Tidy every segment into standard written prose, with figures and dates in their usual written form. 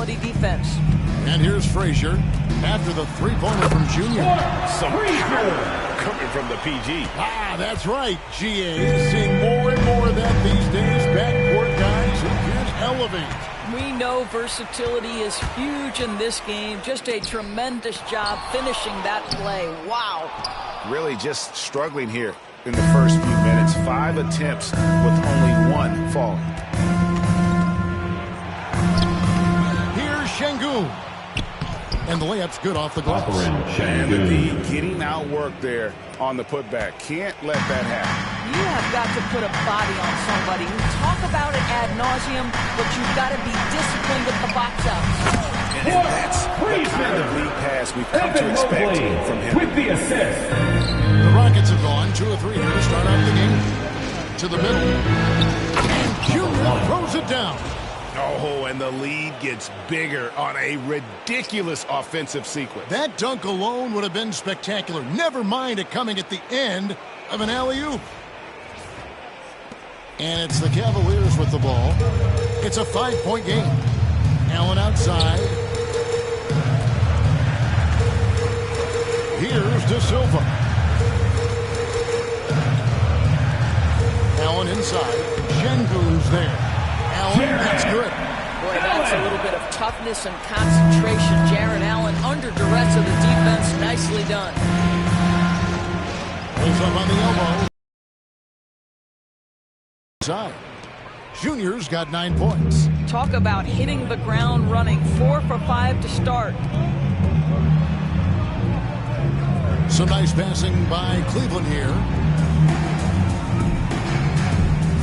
quality defense. And here's Frazier after the three-pointer from Junior. Some power coming from the PG. Ah, that's right. GA seeing more and more of that these days. Backcourt guys who can elevate. We know versatility is huge in this game. Just a tremendous job finishing that play. Wow. Really just struggling here in the first few minutes. 5 attempts with only 1 falling. Here's Şengün. And the layup's good off the glass. And the D getting outworked there on the putback. Can't let that happen. You have got to put a body on somebody. We talk about it ad nauseum, but you've got to be disciplined with the box outs. And that's the kind of lead pass we've come to expect from him. With the assist. The Rockets have gone 2 of 3 here to start out the game. To the middle. And Junior throws it down. Oh, and the lead gets bigger on a ridiculous offensive sequence. That dunk alone would have been spectacular. Never mind it coming at the end of an alley-oop. And it's the Cavaliers with the ball. It's a 5-point game. Allen outside. Here's De Silva. Allen inside. Şengün's there. Allen, that's good. Boy, that's a little bit of toughness and concentration. Jarrett Allen under duress of the defense. Nicely done. Pulls up on the elbow. Side. Junior's got 9 points. Talk about hitting the ground running. 4 for 5 to start. Some nice passing by Cleveland here.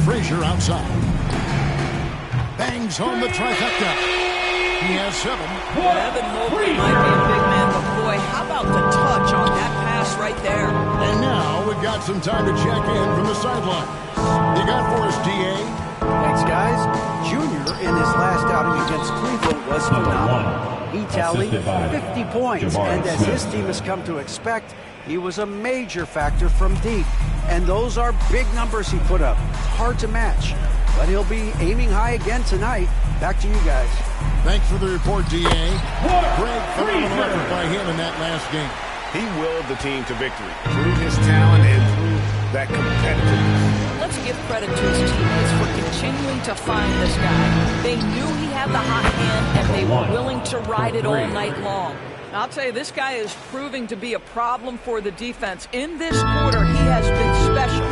Frazier outside. Bangs home the trifecta. He has 7. Evan Mobley might be a big man, but boy, how about the touch on that pass right there? And now we've got some time to check in from the sideline. You got for us, D.A.? Thanks, guys. Junior, in his last outing against Cleveland, was phenomenal. He tallied 50 points, and as his team has come to expect, he was a major factor from deep. And those are big numbers he put up. Hard to match. But he'll be aiming high again tonight. Back to you guys. Thanks for the report, D.A. Great phenomenal effort by him in that last game. He willed the team to victory through his talent and through that competitiveness. Let's give credit to his teammates for continuing to find this guy. They knew he had the hot hand, and they were willing to ride it all night long. I'll tell you, this guy is proving to be a problem for the defense. In this quarter, he has been special.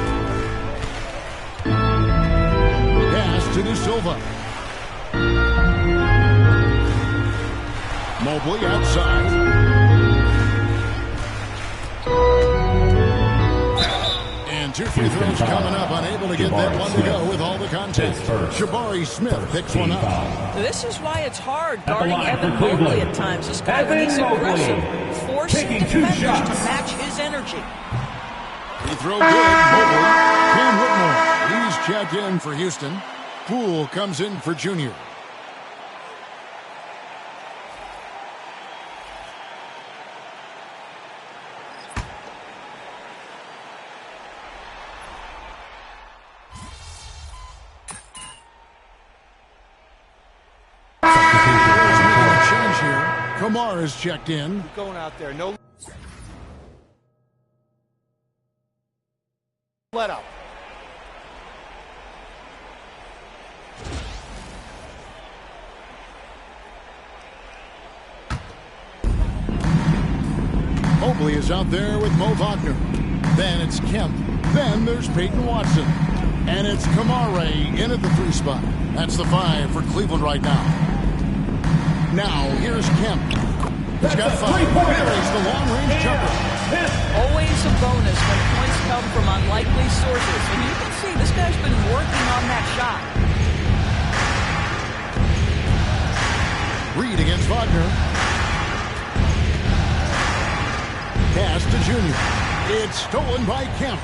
Pass to De Silva. Mobley outside. And 2 free throws coming up. Unable to get that one to go with all the contact. Jabari Smith picks one up. This is why it's hard guarding Evan Mobley at times. This guy, when he's aggressive, forcing defenders to match his energy. He throw good. Mobley. Cam Whitmore. He's checked in for Houston. Poole comes in for Junior. Change here. Kamar is checked in. Going out there, no let up. Mobley is out there with Mo Wagner. Then it's Kemp. Then there's Peyton Watson. And it's Kamare in at the 3 spot. That's the 5 for Cleveland right now. Now, here's Kemp. He's got 5. Buries the long-range jumper. Always a bonus when points come from unlikely sources. And you can see this guy's been working on that shot. Reed against Wagner. Pass to Junior. It's stolen by Kemp.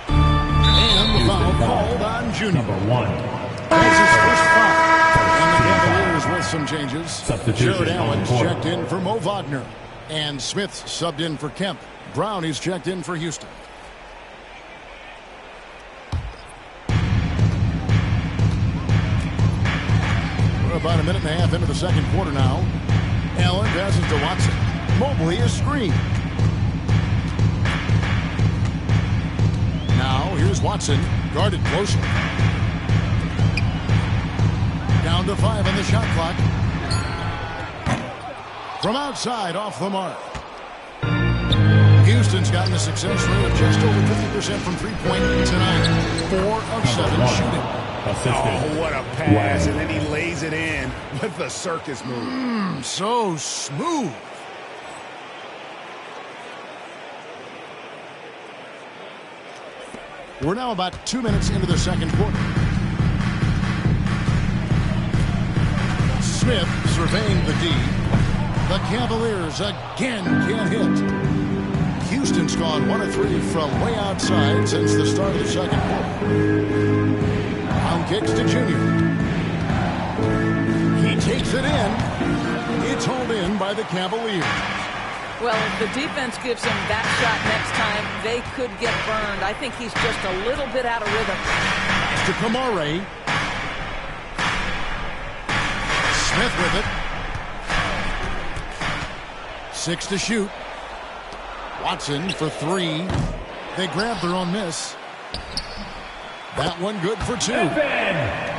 And the foul called on Junior. That's his first foul. And the Cavaliers with some changes. Jared Allen's checked in for Mo Wagner. And Smith subbed in for Kemp. Brown is checked in for Houston. about a minute and a half into the second quarter now. Allen passes to Watson. Mobley is screen. Now here's Watson, guarded closely. Down to 5 on the shot clock. From outside, off the mark. Houston's gotten a success rate of just over 50% from three-point tonight. 4 of 7 shooting. Oh, what a pass, and then he lays it in with the circus move. So smooth. We're now about 2 minutes into the second quarter. Smith surveying the D. The Cavaliers again can't hit. Houston's gone 1 of 3 from way outside since the start of the second quarter. Down kicks to Junior. He takes it in. It's hauled in by the Cavaliers. Well, if the defense gives him that shot next time, they could get burned. I think he's just a little bit out of rhythm. To Kamare. Smith with it. 6 to shoot. Watson for 3. They grab their own miss. That one good for 2.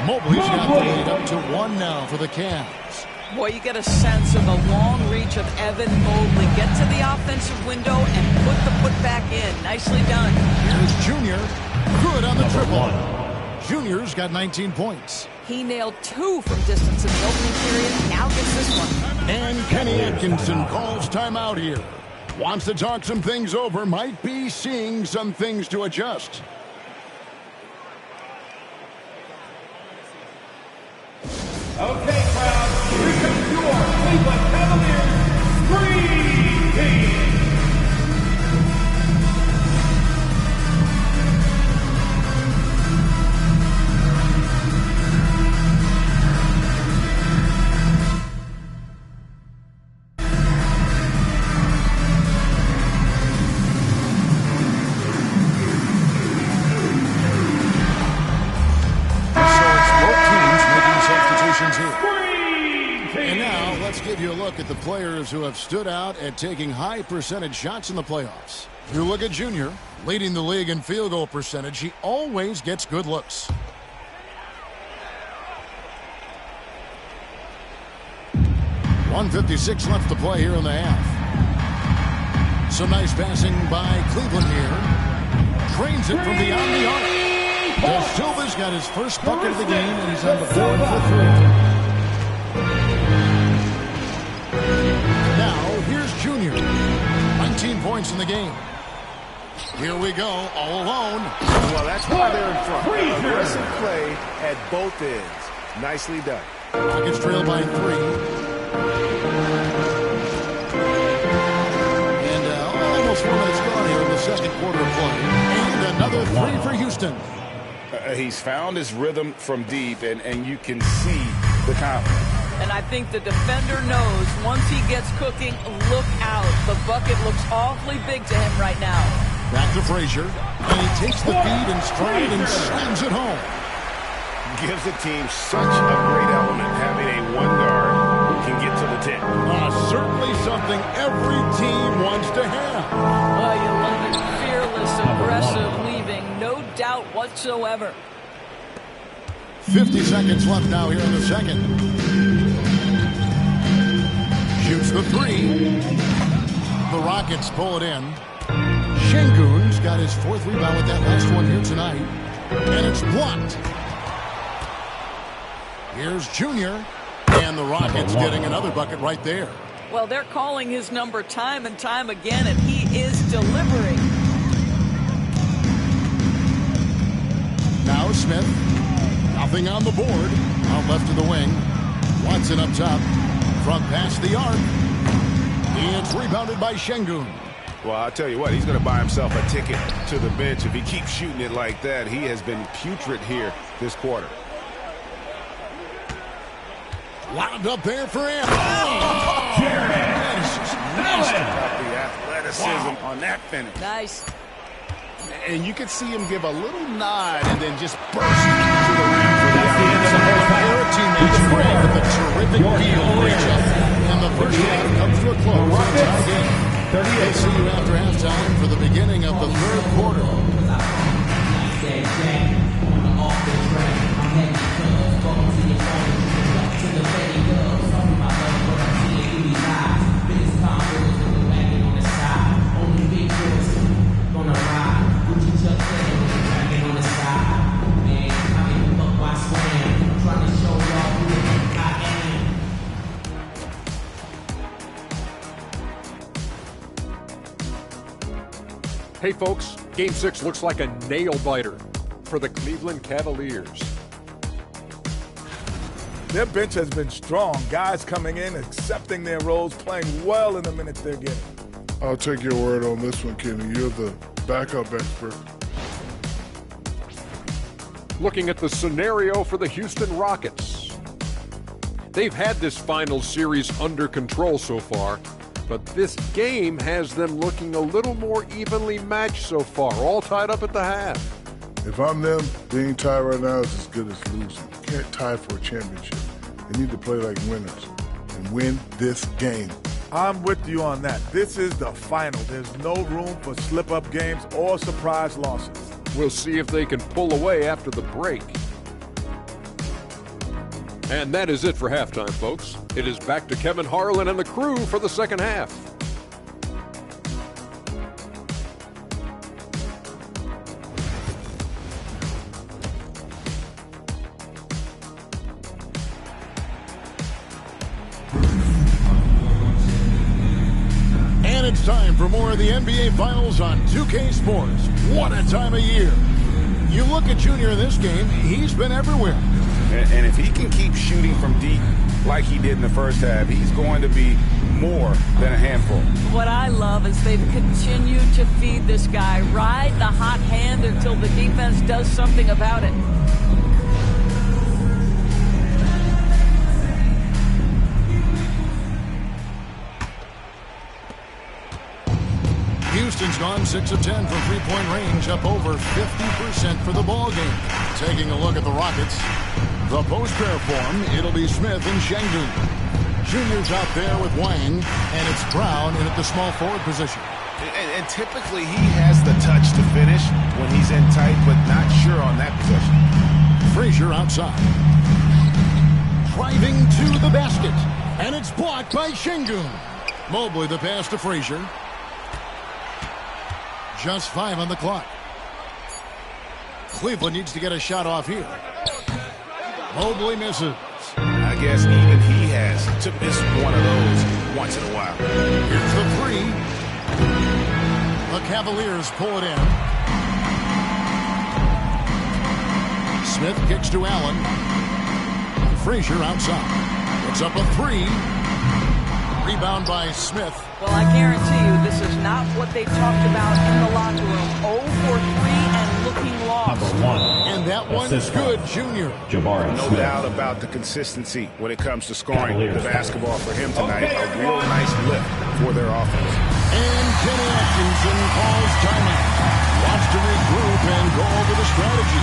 Mobley's got the lead up to 1 now for the Cavs. Boy, you get a sense of the long reach of Evan Mobley. Get to the offensive window and put the putback in. Nicely done. Here's Junior. Good on the triple. Junior's got 19 points. He nailed 2 from distance in the opening period. Now gets this one. And Kenny Atkinson calls timeout here. Wants to talk some things over. Might be seeing some things to adjust. Okay, crowd, here comes your Cleveland Cavaliers Dream Team. And now let's give you a look at the players who have stood out at taking high percentage shots in the playoffs. You look at Junior, leading the league in field goal percentage. He always gets good looks. .156 left to play here in the half. Some nice passing by Cleveland here. Trains it from beyond the arc. De Silva's got his first bucket of the game, and he's on the board for 3. Now, here's Junior. 19 points in the game. Here we go, all alone. Well, that's why they're in front. Aggressive play at both ends. Nicely done. Rockets trail by 3. And almost 4 minutes gone here in the second quarter of play. And another 3 for Houston. He's found his rhythm from deep, and you can see the confidence. And I think the defender knows once he gets cooking, look out. The bucket looks awfully big to him right now. Back to Frazier, and he takes the feed in stride and slams it home. Gives the team such a great element having a one guard who can get to the tip. Certainly something every team wants to have. Oh, you love it. Fearless, aggressive, leaving no doubt whatsoever. 50 seconds left now here in the second. Shoots the 3. The Rockets pull it in. Şengün's got his 4th rebound with that last one here tonight. And it's blocked. Here's Junior. And the Rockets getting another bucket right there. Well, they're calling his number time and time again, and he is delivering. Now Smith. Nothing on the board. Out left to the wing. Watson up top. Front past the arc. It's rebounded by Şengün. Well, I'll tell you what, he's going to buy himself a ticket to the bench if he keeps shooting it like that. He has been putrid here this quarter. Lobbed up there for him. Oh, that is just nasty. The athleticism on that finish. Nice. And you can see him give a little nod and then just burst to the rim for the Their teammates agree with a terrific deal for each other. And the first half comes to a close. It's a tie game. We'll see you after halftime for the beginning of the third quarter. Hey folks, Game 6 looks like a nail-biter for the Cleveland Cavaliers. Their bench has been strong. Guys coming in, accepting their roles, playing well in the minutes they're getting. I'll take your word on this one, Kenny. You're the backup expert. Looking at the scenario for the Houston Rockets. They've had this final series under control so far, but this game has them looking a little more evenly matched so far, all tied up at the half. If I'm them, being tied right now is as good as losing. You can't tie for a championship. They need to play like winners and win this game. I'm with you on that. This is the final. There's no room for slip-up games or surprise losses. We'll see if they can pull away after the break. And that is it for halftime, folks. It is back to Kevin Harlan and the crew for the second half. And it's time for more of the NBA Finals on 2K Sports. What a time of year. You look at Junior in this game, he's been everywhere. And if he can keep shooting from deep like he did in the first half, he's going to be more than a handful. What I love is they've continued to feed this guy, ride the hot hand until the defense does something about it. Houston's gone 6 of 10 from three-point range, up over 50% for the ball game. Taking a look at the Rockets. The post pair form, it'll be Smith and Şengün. Junior's out there with Wang, and it's Brown in at the small forward position. And typically he has the touch to finish when he's in tight, but not sure on that possession. Frazier outside. Driving to the basket, and it's blocked by Şengün. Mobley the pass to Frazier. Just 5 on the clock. Cleveland needs to get a shot off here. Mobley misses. I guess even he has to miss one of those once in a while. Here's the three. The Cavaliers pull it in. Smith kicks to Allen. Frazier outside. Puts up a three. Rebound by Smith. Well, I guarantee you this is not what they talked about in the locker room. 0 for 3 and looking lost. And that one's good, Junior. No doubt about the consistency when it comes to scoring the basketball for him tonight. A real nice lift for their offense. And Kenny Atkinson calls timeout. Wants to regroup and go over the strategy.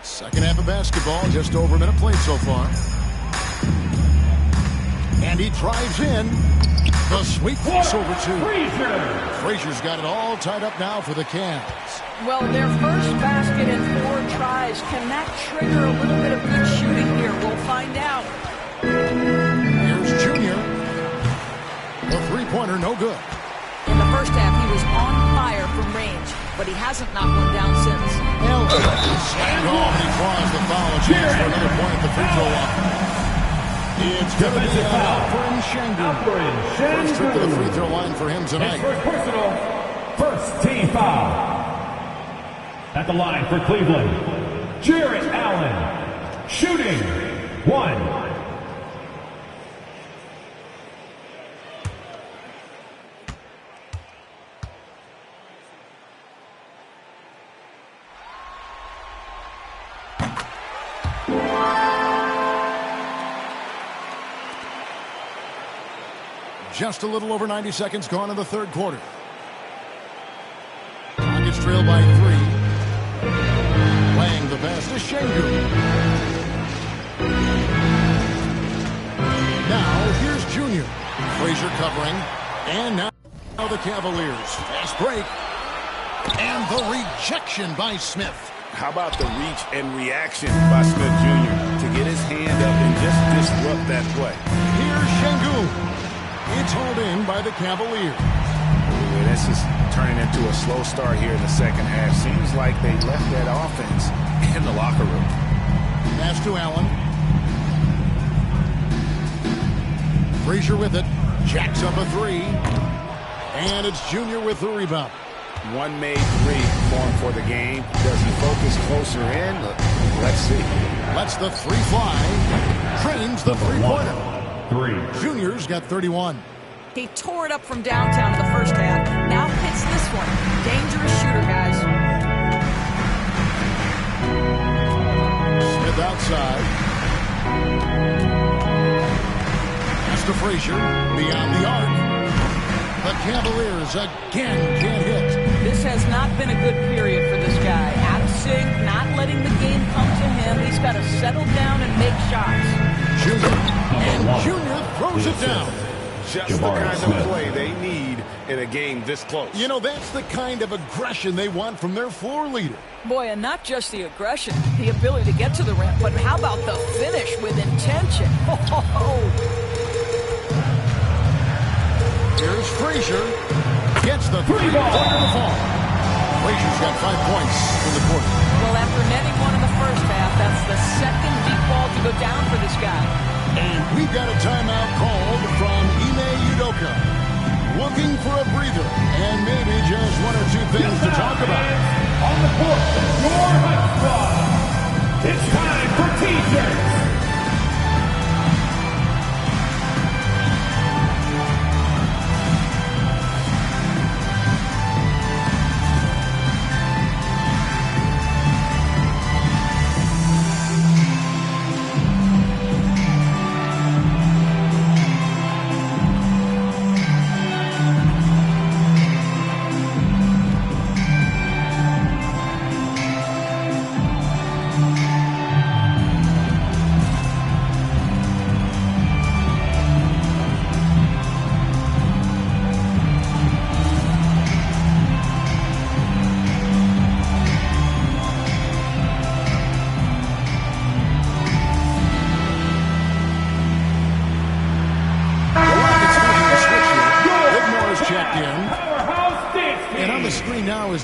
Second half of basketball, just over a minute played so far. And he drives in. The sweep pass over to Frazier's got it all tied up now for the Cavs. Well, their first basket in 4 tries. Can that trigger a little bit of good shooting here? We'll find out. Here's Junior. The three-pointer, no good. In the first half, he was on fire from range, but he hasn't knocked one down since. Slammed home, and he draws the foul. A chance for another point at the free throw line. It's going to be Alperen Şengün. First trip to the free throw line for him tonight. His first personal, first team foul. At the line for Cleveland, Jarrett Allen. Shooting, 1. Just a little over 90 seconds gone in the third quarter. Rockets trail by 3. Laying the pass to Şengün. Now here's Junior. Frazier covering. And now the Cavaliers. Fast break. And the rejection by Smith. How about the reach and reaction by Smith Jr. to get his hand up and just disrupt that play? Here's Şengün. It's hauled in by the Cavaliers. This is turning into a slow start here in the second half. Seems like they left that offense in the locker room. Pass to Allen. Frazier with it. Jacks up a 3. And it's Junior with the rebound. One made 3 for him for the game. Does he focus closer in? Let's see. Lets the 3 fly. Trains the three-pointer. Junior's got 31. He tore it up from downtown in the first half. Now hits this one. Dangerous shooter, guys. Smith outside. Pass to Frazier. Beyond the arc. The Cavaliers again can't hit. This has not been a good period for this guy. Out of sync, not letting the game come to him. He's got to settle down and make shots. Junior. And Junior throws it down. Just the kind of play they need in a game this close. You know, that's the kind of aggression they want from their floor leader. Boy, and not just the aggression, the ability to get to the rim, but how about the finish with intention? Here's Frazier. Gets the three-pointer to fall. Frazier's got 5 points in the quarter. Well, after netting one in the first half, that's the second deep ball to go down for this guy. And we've got a timeout called from Ime Udoka. Looking for a breather and maybe just 1 or 2 things to talk about. On the court, your hot squad. It's time for T-shirts.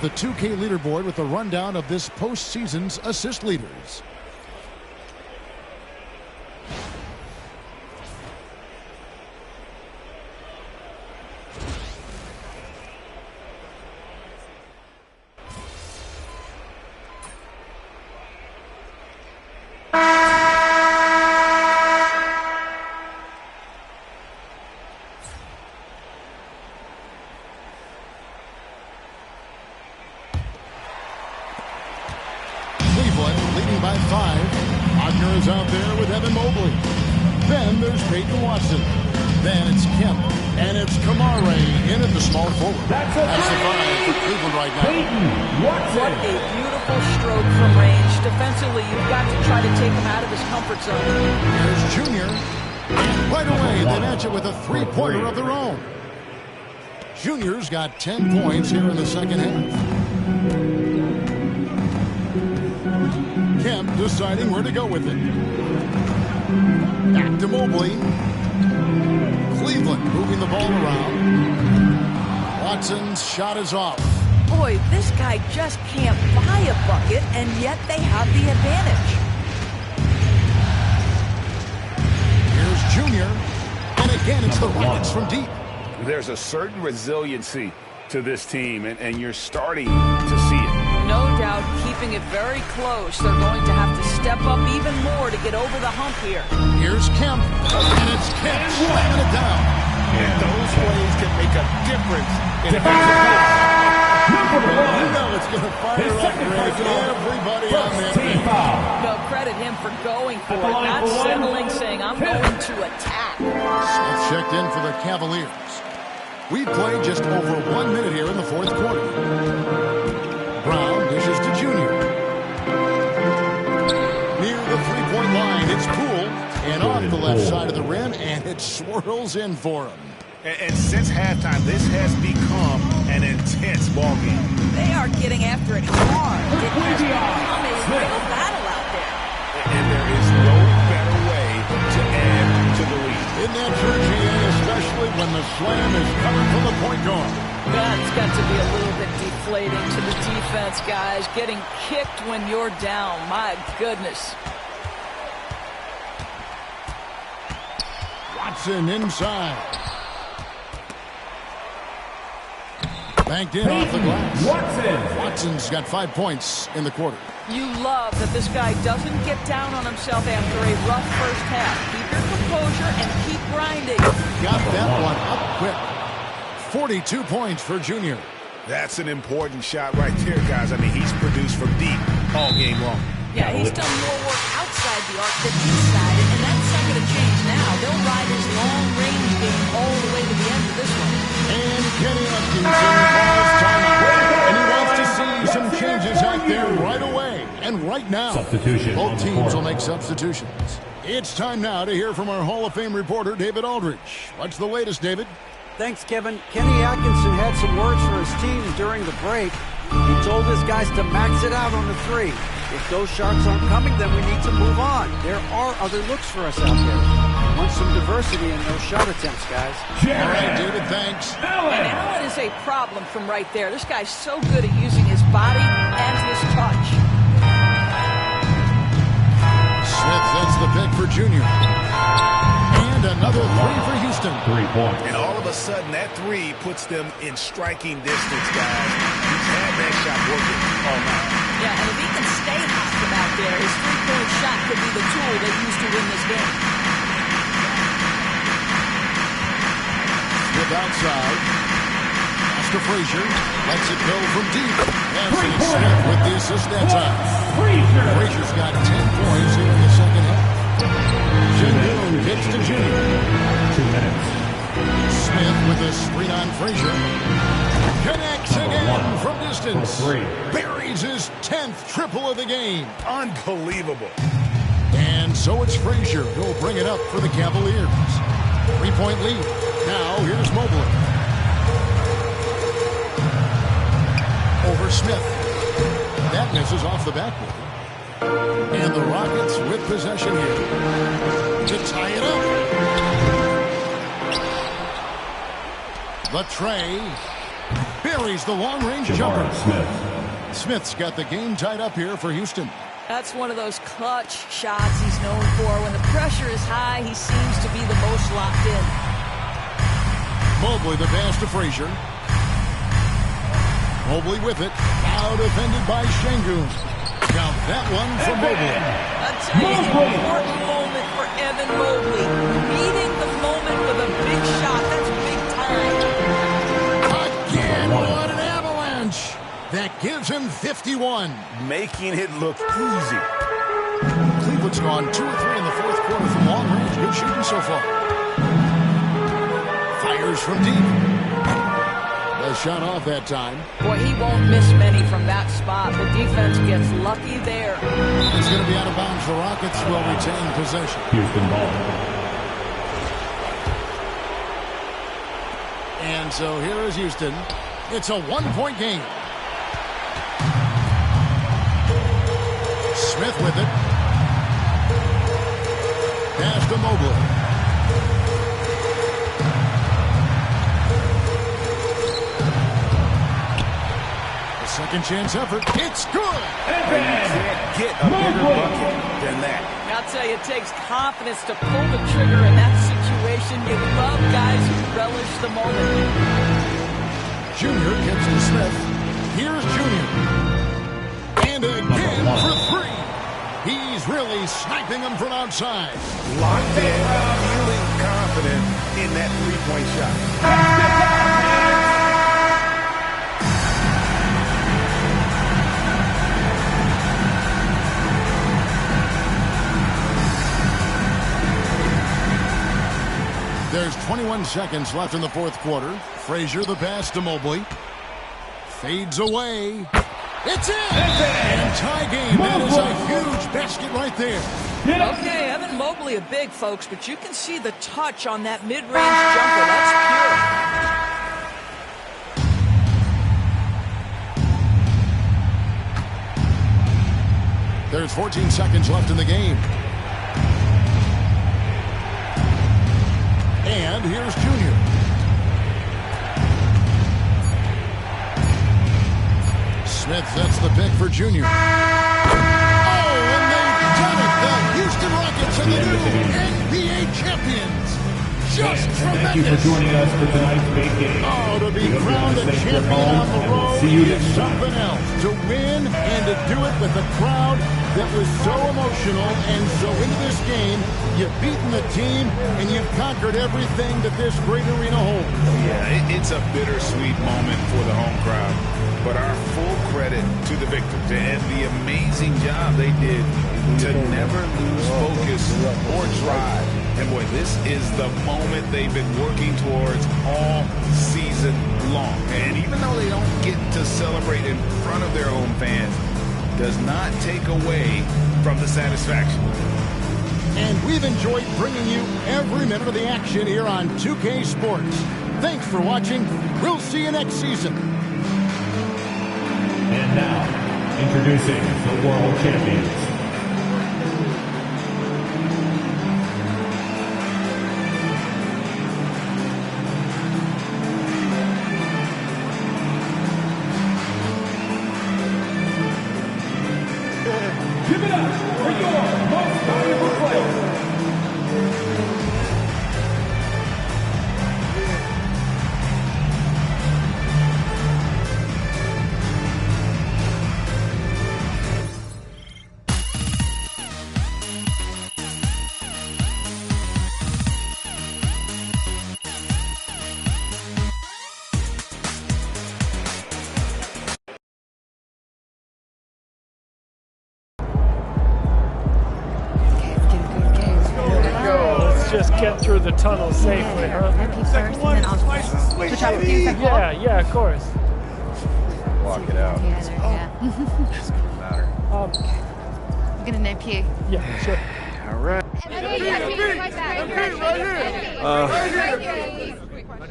The 2K leaderboard with a rundown of this postseason's assist leaders. Leading by 5. Wagner is out there with Evan Mobley. Then there's Peyton Watson. Then it's Kemp. And it's Kamare in at the small forward. That's the 5 for Cleveland right now. Peyton Watson. What a beautiful stroke from range. Defensively, you've got to try to take him out of his comfort zone. Here's Junior. And right away, they match it with a three-pointer of their own. Junior's got 10 points here in the second half. Kemp deciding where to go with it. Back to Mobley. Cleveland moving the ball around. Watson's shot is off. Boy, this guy just can't buy a bucket, and yet they have the advantage. Here's Junior. And again, it's the Rockets from deep. There's a certain resiliency to this team, and you're starting to see it. No doubt, keep keeping it very close. They're going to have to step up even more to get over the hump here. Here's Kemp, and it's Kemp slamming it down. And those plays can make a difference in a You know it's going to fire up, Greg. Everybody on that team. No, credit him for going for it, not settling, saying, I'm going to attack. Smith checked in for the Cavaliers. We've played just over 1 minute here in the fourth quarter. Brown dishes to Junior. Near the three-point line, it's Poole. And off the left side of the rim, and it swirls in for him. And since halftime, this has become an intense ballgame. They are getting after it hard. It has become a real battle out there. And there is no better way to add to the lead. In that jersey, especially when the slam is coming from the point guard. That's got to be a little bit deflating to the defense, guys. Getting kicked when you're down. My goodness. Watson inside. Banked in off the glass. Watson's got 5 points in the quarter. You love that this guy doesn't get down on himself after a rough first half. Keep your composure and keep grinding. Got that one up quick. 42 points for Junior. That's an important shot right there, guys. I mean, he's produced from deep all game long. Yeah, he's done more work outside the arc than inside it, and that's not going to change now. They'll ride his long-range game all the way to the end of this one. And Kenny Atkinson calls timeout. And he wants to see some changes out there right away. And right now, both teams will make substitutions. It's time now to hear from our Hall of Fame reporter, David Aldridge. What's the latest, David? Thanks, Kevin. Kenny Atkinson had some words for his team during the break. He told his guys to max it out on the three. If those shots aren't coming, then we need to move on. There are other looks for us out there. Want some diversity in those shot attempts, guys. All right, David, thanks. And Allen is a problem from right there. This guy's so good at using his body and his touch. Smith sets the pick for Junior. And another three for Houston. 3 points. And all of a sudden, that three puts them in striking distance, guys. He's had that shot working all night. Yeah, and if he can stay hot from out there, his three-point shot could be the tool they use to win this game. Smith outside. Pass to Frazier. Lets it go from deep. Anthony Smith with the assist that time. Frazier's got 10 points here in the second half. Junior kicks to Junior. 2 minutes. Smith with a screen on Frazier. Connects again from distance. Buries his 10th triple of the game. Unbelievable. And so it's Frazier who'll bring it up for the Cavaliers. 3-point lead. Now here's Mobley. Over Smith. That misses off the backboard. And the Rockets with possession here to tie it up. The tray buries the long-range jumper. Smith's got the game tied up here for Houston. That's one of those clutch shots he's known for. When the pressure is high, he seems to be the most locked in. Mobley the pass to Frazier. Mobley with it. Now defended by Şengün. Now that one from Mobley. I'll tell you, it's an important moment for Evan Mobley. Meeting the moment with a big shot. That's big time. Again, what an avalanche. That gives him 51. Making it look easy. Cleveland's gone 2 or 3 in the fourth quarter from long range. Good shooting so far. Fires from deep. The shot off that time. Boy, he won't miss many from that spot. The defense gets lucky there. It's going to be out of bounds. The Rockets will retain possession. Houston ball. And so here is Houston. It's a 1-point game. Smith with it. Pass to Mobley. A second chance effort. It's good. You can't get a bigger bucket than that. I'll tell you, it takes confidence to pull the trigger in that situation. You love guys who relish the moment. Junior gets to Smith. Here's Junior. And again, in for three. He's really sniping them from outside. Locked in, feeling confident in that three-point shot. There's 21 seconds left in the fourth quarter. Frazier the pass to Mobley. Fades away. It's in! And tie game. That is a huge basket right there. Okay, Evan Mobley a big, folks, but you can see the touch on that mid-range jumper. That's pure. There's 14 seconds left in the game. And here's Junior. Smith sets the pick for Junior. Oh, and they've done it. The Houston Rockets are the new NBA champions. Just tremendous. Thank you for joining us for tonight's big game. Oh, to be crowned a champion on the road is something else. To win and to do it with a crowd that was so emotional and so into this game, you've beaten the team and you've conquered everything that this great arena holds. Yeah, it's a bittersweet moment for the home crowd. But our full credit to the victors and the amazing job they did to never lose focus or drive. And boy, this is the moment they've been working towards all season long. And even though they don't get to celebrate in front of their own fans, does not take away from the satisfaction. And we've enjoyed bringing you every minute of the action here on 2K Sports. Thanks for watching. We'll see you next season. And now, introducing the world champions. Give it up for your most valuable player. Just get through the tunnel safely, huh? First, and then I'll switch out with you. Yeah, of course. Walk it out. Yeah. Doesn't matter. I'm gonna nip you. Yeah, sure. All right.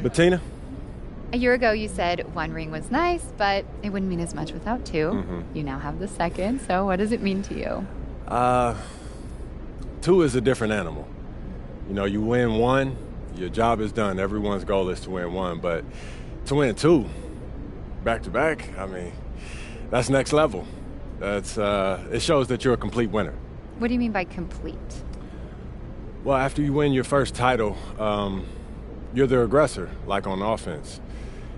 Bettina? A year ago, you said one ring was nice, but it wouldn't mean as much without two. Mm-hmm. You now have the second, so what does it mean to you? Two is a different animal. You know, you win one, your job is done. Everyone's goal is to win one, but to win two, back to back, I mean, that's next level. That's it shows that you're a complete winner. What do you mean by complete? Well, after you win your first title, you're the aggressor, like on offense.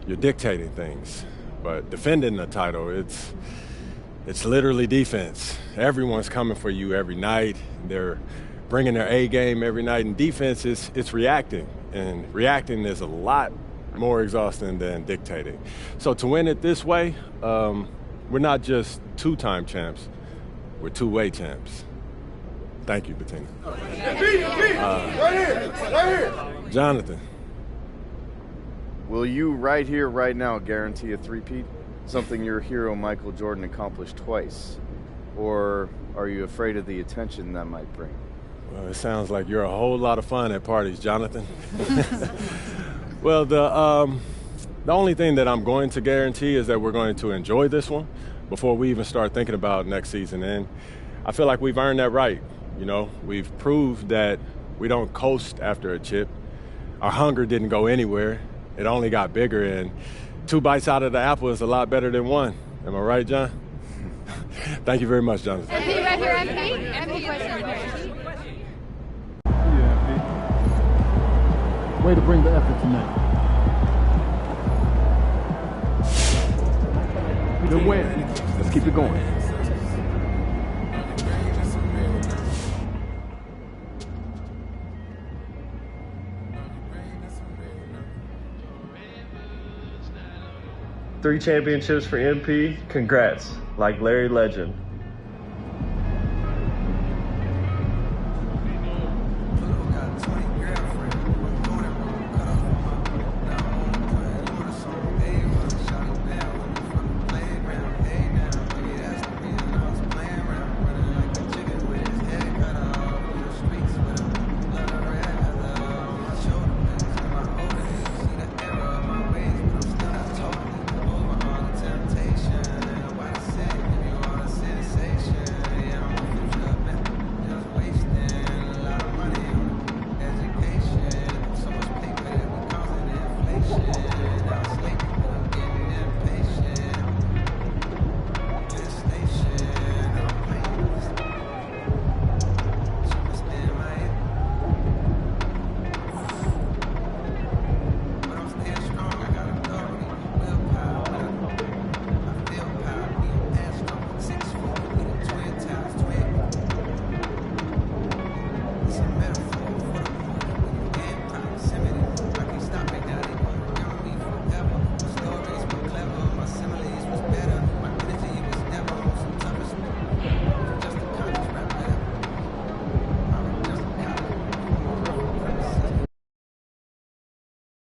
You're dictating things, but defending the title, it's literally defense. Everyone's coming for you every night. They're bringing their A game every night, and defense it's reacting, and reacting is a lot more exhausting than dictating. So to win it this way, we're not just two-time champs, we're two-way champs. Thank you, Bettina. Right here. Jonathan. Will you right here, right now, guarantee a three-peat? Something your hero Michael Jordan accomplished twice? Or are you afraid of the attention that might bring? Well, it sounds like you're a whole lot of fun at parties, Jonathan. Well, the only thing that I'm going to guarantee is that we're going to enjoy this one before we even start thinking about next season. And I feel like we've earned that right. You know, we've proved that we don't coast after a chip. Our hunger didn't go anywhere. It only got bigger, and 2 bites out of the apple is a lot better than 1. Am I right, John? Thank you very much, Jonathan. MP, right here, MP question. Way to bring the effort tonight. Good win. Let's keep it going. 3 championships for MP. Congrats. Like Larry Legend.